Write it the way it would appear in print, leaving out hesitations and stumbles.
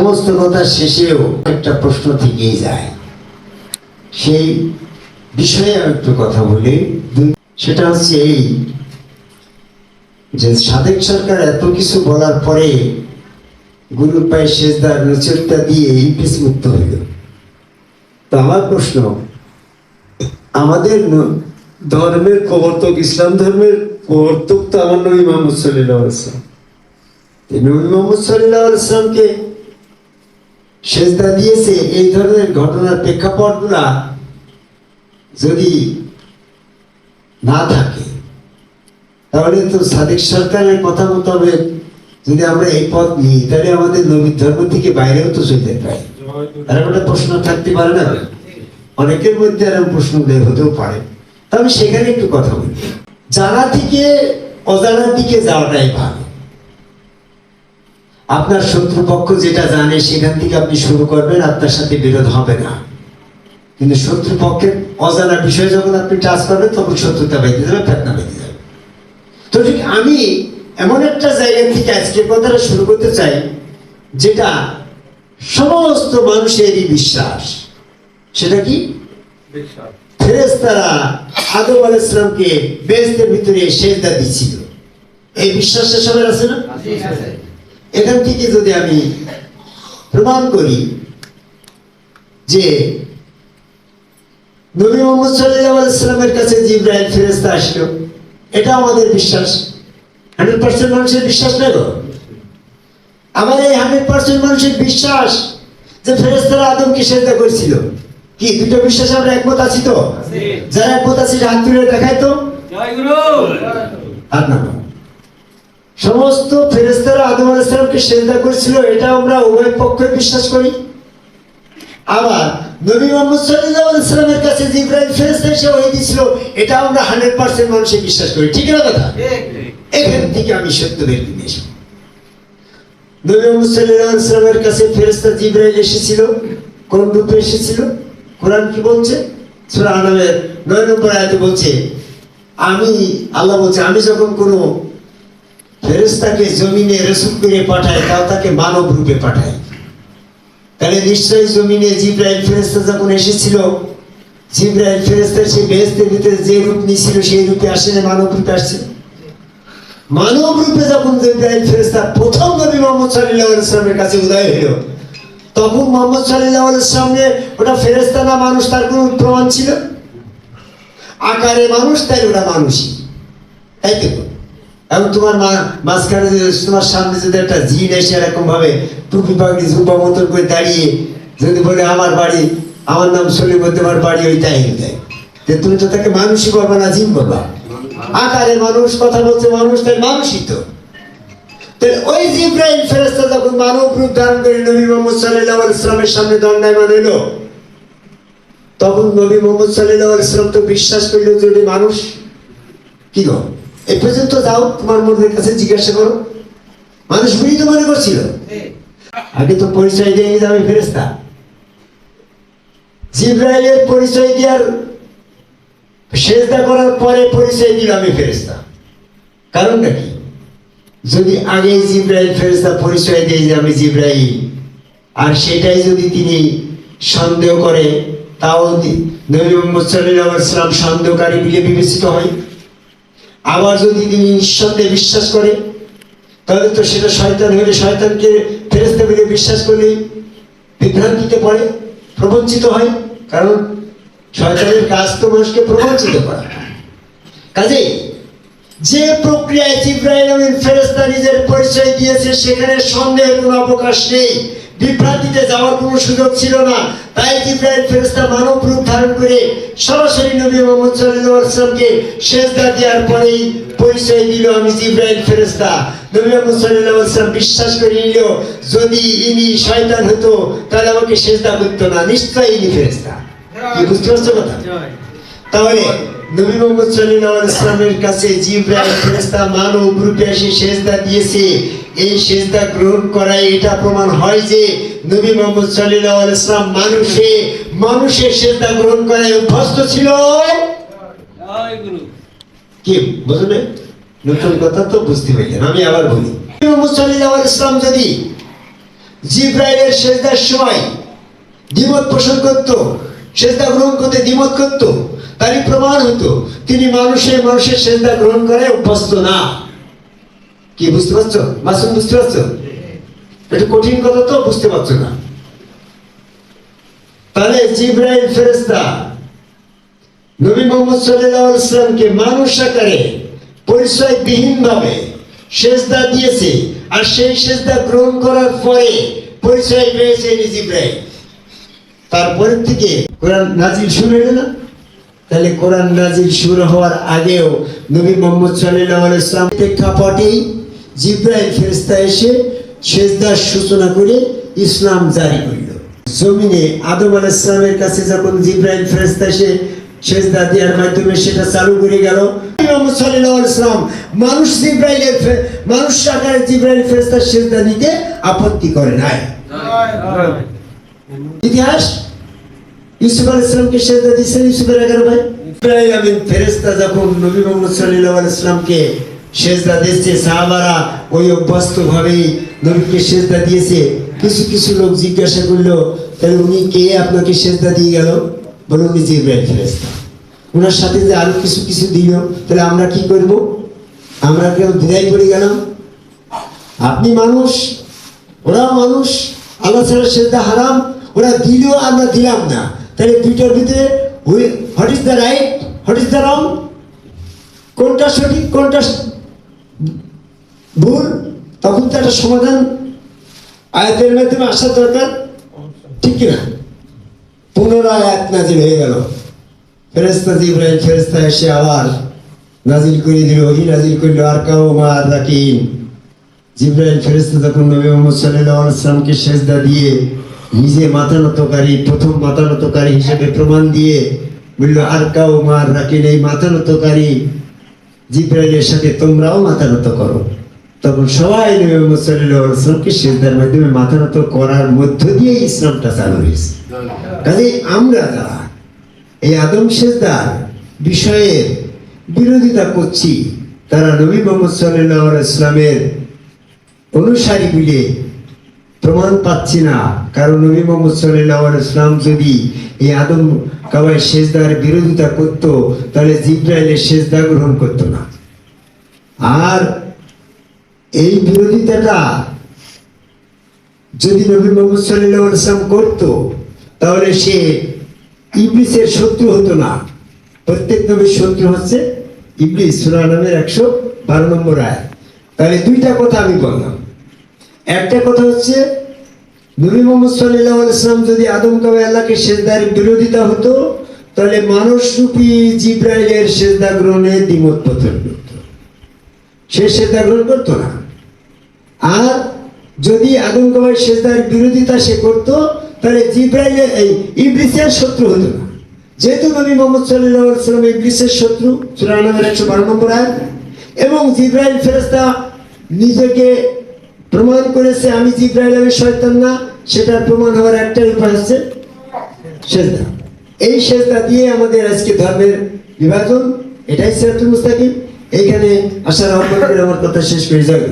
সমস্ত কথা শেষেও একটা প্রশ্ন থেকেই যায়, সেই বিষয়ে আমি একটু কথা বলি। সেটা হচ্ছে এই যে সাদেক সরকার এত কিছু বলার পরে গুরুর পায়ে সেজদার নচিরতা দিয়ে ইপিস মুক্ত হইল। তো আমার প্রশ্ন, আমাদের ধর্মের প্রবর্তক, ইসলাম ধর্মের প্রবর্তক তো আমার নবী মুহাম্মদ সাল্লাল্লাহু আলাইহি ওয়াসাল্লাম। নবী মুহাম্মদ সাল্লাল্লাহু আলাইহি ওয়াসাল্লামকে সেজদা দিয়েছে, এই ধরনের ঘটনার প্রেক্ষাপটগুলা যদি না থাকে তাহলে তো সাদেক সরকারের কথা মোতাবেক যদি আমরা এই পথ নিই তাহলে আমাদের নবীর ধর্ম থেকে বাইরেও তো চলে যেতে পারি। আর একটা প্রশ্ন থাকতে পারে না, অনেকের মধ্যে এরকম প্রশ্ন হতেও পারে। তবে সেখানে একটু কথা বলি, জানা থেকে অজানার দিকে যাওয়াটাই ভালো। আপনার শত্রুপক্ষ যেটা জানে সেখান থেকে আপনি শুরু করবেন, আপনার সাথে বিরোধ হবে না। কিন্তু শত্রুপক্ষের অজানা বিষয় যখন আপনি টাচ করবেন তখন শত্রুতা বেঁধে যাবে, ফেতনা বেঁধে যাবে। তো ঠিক আমি এমন একটা জায়গা থেকে আজকে কথাটা শুরু করতে চাই যেটা সমস্ত মানুষেরই বিশ্বাস। সেটা কি? ফেরেশতারা আদম আলাইহিস সালামকে বেহেশতের ভিতরে সেজদা দিয়েছিল, এই বিশ্বাসটা সবার আছে না? এখান থেকে যদি আমি প্রমাণ করি যে নবী মুহাম্মদ সাল্লাল্লাহু আলাইহি ওয়াসাল্লামের কাছে জিবরাইল ফেরেশতা আসলো, এটা আমাদের বিশ্বাস। 100% মানুষের বিশ্বাস না গো? আমার এই 100% মানুষের বিশ্বাস যে ফেরেশতারা আদমকে সেজদা করেছিল। কি দুটো বিশ্বাস আমরা একমত আছি তো? যারা একমত আছি হাত তুলে দেখাই তো। জয় গুরু। আর না, সমস্ত ফেরেশতারা আদম আলাইহিস সালামকে সেজদা করেছিল, এটা আমরা উভয় পক্ষই বিশ্বাস করি। আবার নবী মুহাম্মদ সাল্লাল্লাহু আলাইহি ওয়াসাল্লামের কাছে জিবরাইল ফেরেশতা এসে ওহী দিয়েছিল, এটা আমরা 100% মানুষই বিশ্বাস করি। ঠিক না কথা? এখান থেকে আমি সত্য বের করে নিয়েছি। নবী মুহাম্মদ সাল্লাল্লাহু আলাইহি ওয়াসাল্লামের কাছে ফেরেশতা জিবরাইল এসেছিল, কোন রূপে এসেছিল? কোরআন কি বলছে? সূরা আনামের 9 নম্বর আয়াতে বলছে, আমি আল্লাহ বলছে, আমি যখন কোনো ফেরেশতাকে জমিনে রাসূল করে পাঠাই তাও তাকে মানব রূপে পাঠাই। তাহলে নিশ্চয়ই জমিনে জিবরাইল ফেরেশতা যখন এসেছিল, জিবরাইল ফেরেশতা সেই বেহেশতের ভিতরে যে রূপ নিয়েছিল সেই রূপে আসেনি, মানব রূপে আসছে। মানব রূপে যখন জিবরাইল ফেরেশতা প্রথম নবী মুহাম্মদ সাল্লাল্লাহু আলাইহি ওয়াসাল্লামের কাছে উদয় হলো, তখন মুহাম্মদ সাল্লাল্লাহু আলাইহি ওয়াসাল্লামের ওটা ফেরেশতা না মানুষ তার কোনো প্রমাণ ছিল? আকারে মানুষ, তাই ওটা মানুষই, তাই তো? এবং তোমার মাঝখানে তোমার সামনে যদি একটা জিন এসে এরকম ভাবে টুপি পাগড়ি জুব্বা মতন করে দাঁড়িয়ে যদি বলে আমার বাড়ি, আমার নাম সলিম, তোমার বাড়ি ওই তাই দেয়, তুমি তো তাকে মানুষই বলবা না জিন বলবা? আকারে মানুষ, কথা বলছে মানুষ, তাই মানুষই তো। ওই জিবরাইল ফেরেশতা যখন মানব রূপ ধারণ করে নবী মুহাম্মদ সাল্লাল্লাহু আলাইহি ওয়াসাল্লামের সামনে দণ্ডায়মান হইল, তখন নবী মুহাম্মদ সাল্লাল্লাহু আলাইহি ওয়াসাল্লাম তো বিশ্বাস করল যে উনি মানুষ। কি গো, এই পর্যন্ত যাও, তোমার মনের কাছে জিজ্ঞাসা করো, মানুষ বলেই তো মনে করছিল। আগে তো পরিচয় দিয়ে যাবে ফেরেশতা। জিবরাইলের পরিচয় দেওয়ার, সেজদা করার পরে পরিচয় দিল আমি ফেরেশতা। কারণটা কি? যদি আগে জিবরাইল ফেরেশতা পরিচয় দেয় যে আমি জিবরাইল, আর সেটাই যদি তিনি সন্দেহ করে, তাও নবী মুহাম্মদ সাল্লাল্লাহু আলাইহি ওয়াসাল্লাম সন্দেহকারী বলে বিবেচিত হয়। আবার যদি তিনি নিঃসন্দেহে বিশ্বাস করে, তাহলে তো সেটা শয়তান হলে শয়তানকে ফেরেশতা বলে বিশ্বাস করলে বিভ্রান্তিতে পড়ে, প্রবঞ্চিত হয়। কারণ শয়তানের কাজ তো মানুষকে প্রবঞ্চিত করা। কাজেই যে প্রক্রিয়ায় জিবরাইল আমিন ফেরেশতা নিজের পরিচয় দিয়েছে সেখানে সন্দেহের কোনো অবকাশ নেই, বিভ্রান্তিতে যাওয়ার কোনো সুযোগ ছিল না। তাই জিবরাইল ফেরেশতা মানব রূপ ধারণ করে সরাসরি নবী মুহাম্মদ সাল্লাল্লাহু আলাইহি ওয়াসাল্লামকে সেজদা দেওয়ার পরেই পরিচয় দিল আমি জিবরাইল ফেরেশতা। নবী মুহাম্মদ সাল্লাল্লাহু আলাইহি ওয়াসাল্লাম বিশ্বাস করে নিল, যদি ইনি শয়তান হতো তাহলে আমাকে সেজদা করতো না, নিশ্চয়ই ইনি ফেরেশতা। কি বুঝতে পারছো কথা? তাহলে নবী মুহাম্মদ সাল্লাল্লাহু আলাইহি ওয়াসাল্লামের কাছে জিবরাইল ফেরেশতা মানব রূপে এসে সেজদা দিয়েছে, এই সেজদা গ্রহণ করায় এটা প্রমাণ হয় যে নবী মুহাম্মদ সাল্লাল্লাহু আলাইহি ওয়াসাল্লাম মানুষের সেজদা গ্রহণ করায় অভ্যস্ত ছিল। কি বুঝলে? নতুন কথা তো বুঝতে পারলেন। আমি আবার বলি, নবী মুহাম্মদ সাল্লাল্লাহু আলাইহি ওয়াসাল্লাম যদি জিব্রাইলের সেজদার সময় দ্বিমত পোষণ করত, সেজদা গ্রহণ করতে দ্বিমত করত, তারই প্রমাণ হতো তিনি মানুষের সেজদা গ্রহণ করে অভ্যস্ত না। কি বুঝতে পারছো মাসুম, বুঝতে পারছো? একটু কঠিন কথা তো, বুঝতে পারছো না? তাহলে জিব্রাইল ফেরেশতা নবী মুহাম্মদ সাল্লাল্লাহু আলাইহি ওয়াসাল্লামকে মানুষ আকারে পরিচয়বিহীন ভাবে সেজদা দিয়েছে, আর সেই সেজদা গ্রহণ করার পরে পরিচয় পেয়েছে জিব্রাইল। তারপরের থেকে কোরআন নাজিল শুরু হলো না? তাহলে কোরআন নাজিল শুরু হওয়ার আগেও নবী মুহাম্মদ সাল্লাল্লাহু আলাইহি ওয়াসাল্লাম প্রেক্ষাপটেই জিব্রাইল ফেরেশতা এসে সেজদার সূচনা করে ইসলাম জারি করল। জমিনে আদম আলাইহিস সালামের কাছে যখন জিব্রাইল ফেরেশতা এসে সেজদা দেওয়ার মাধ্যমে সেটা চালু করে গেল, মুহাম্মদ সাল্লাল্লাহু আলাইহি ওয়াসাল্লাম মানুষ আকারে জিব্রাইল ফেরেশতা সেজদা নিতে আপত্তি করে নাই। ইতিহাস ইউসুফ আলাইহিস সালামকে সেজদা দিয়েছেন ইউসুফের 11 ভাই। ইব্রাহিম আমিন ফেরেশতা যখন নবী মুহাম্মদ সাল্লাল্লাহু আলাইহি ওয়াসাল্লামকে সেজদা দিয়েছে, সাহাবারা ওই অভ্যস্ত ভাবেই নবীকে সেজদা দিয়েছে। কিছু লোক জিজ্ঞাসা করলো, তাহলে উনি কে আপনাকে সেজদা দিয়ে গেল? বলে উনি জিব্রাইল ফেরেশতা। ওনার সাথে যে আরো কিছু দিল, তাহলে আমরা কি করব? আমরা কেউ দ্বিধায় পড়ে গেলাম? আপনি মানুষ, ওরা মানুষ, আল্লাহ ছাড়া সেজদা হারাম, ওরা দিল আমরা দিলাম না, তাহলে দুইটার ভিতরে what is the right, what is the wrong, কোনটা সঠিক কোনটা ভুল? তখন তো একটা সমাধান আয়াতের মাধ্যমে আসার দরকার, ঠিক কিনা? পুনরায় আয়াত নাজিল হয়ে গেল। ফেরেশতা জিব্রাইল ফেরেশতা এসে আবার নাজিল করে দিল, ওহী নাজিল করল, আর কাও মা রাকিন। জিব্রাইল ফেরেশতা যখন নবী মুহাম্মদ সাল্লাল্লাহু আলাইহি ওয়াসাল্লামকে সেজদা দিয়ে নিজে মাথা নতকারী, প্রথম মাথা নতকারী হিসেবে প্রমাণ দিয়ে বলল, আর কাও মা রাকিন, এই মাথা নতকারী জিব্রাইলের সাথে তোমরাও মাথা নত করো। তখন সবাই নবী মুহাম্মদ সাল্লাল্লাহু আলাইহি ওয়াসাল্লামকে সিজদার মাধ্যমে মাথা নত করার মধ্য দিয়ে ইসলামটা চালু হয়েছে। কাজে আমরা যারা এই আদম সিজদার বিষয়ে বিরোধিতা করছি, তারা নবী মুহাম্মদ সাল্লাল্লাহু আলাইহি ওয়াসাল্লামের অনুসারী বলে প্রমাণ পাচ্ছি না। কারণ নবী মুহাম্মদ সাল্লাল্লাহু আলাইহি ওয়াসাল্লাম যদি এই আদম কাবায় সিজদার বিরোধিতা করত, তাহলে জিব্রাইলের সিজদা গ্রহণ করত না। আর এই বিরোধিতাটা যদি নবী মুহাম্মদ সাল্লাল্লাহু আলাইহি ওয়াসাল্লাম করত, তাহলে সে ইবলিসের শত্রু হতো না। প্রত্যেক নবীর শত্রু হচ্ছে ইবলিস, সূরা নামের 112 নম্বর আয়াত। তাহলে দুইটা কথা আমি বললাম। একটা কথা হচ্ছে নবী মুহাম্মদ সাল্লাল্লাহু আলাইহি ওয়াসাল্লাম যদি আদম কাবায় আল্লাহকে সিজদার বিরোধিতা হতো, তাহলে মানুষরূপী জিব্রাইলের সিজদা গ্রহণে দ্বিমত পোষণ করত, সে সিজদা গ্রহণ করতো না। আর যদি আদম কাবায় সিজদার বিরোধিতা সে করত, তাহলে জিব্রাইলের এই ইবলিসের শত্রু হতো না। যেহেতু নবী মুহাম্মদ সাল্লাল্লাহু আলাইহি ওয়াসাল্লাম ইবলিসের শত্রু, সূরা নামের 112 নম্বর আয়াত, এবং জিব্রাইল ফেরেশতা নিজেকে প্রমাণ করেছে আমি জিব্রাইল, আমি শয়তান না, সেটার প্রমাণ হওয়ার একটাই উপায় হচ্ছে সিজদা। এই সিজদা দিয়ে আমাদের আজকে ধর্মের বিভাজন, এটাই সিরাতুল মুস্তাকিম। এইখানে আসার আহ্বান করে আমার কথা শেষ করে যাবে।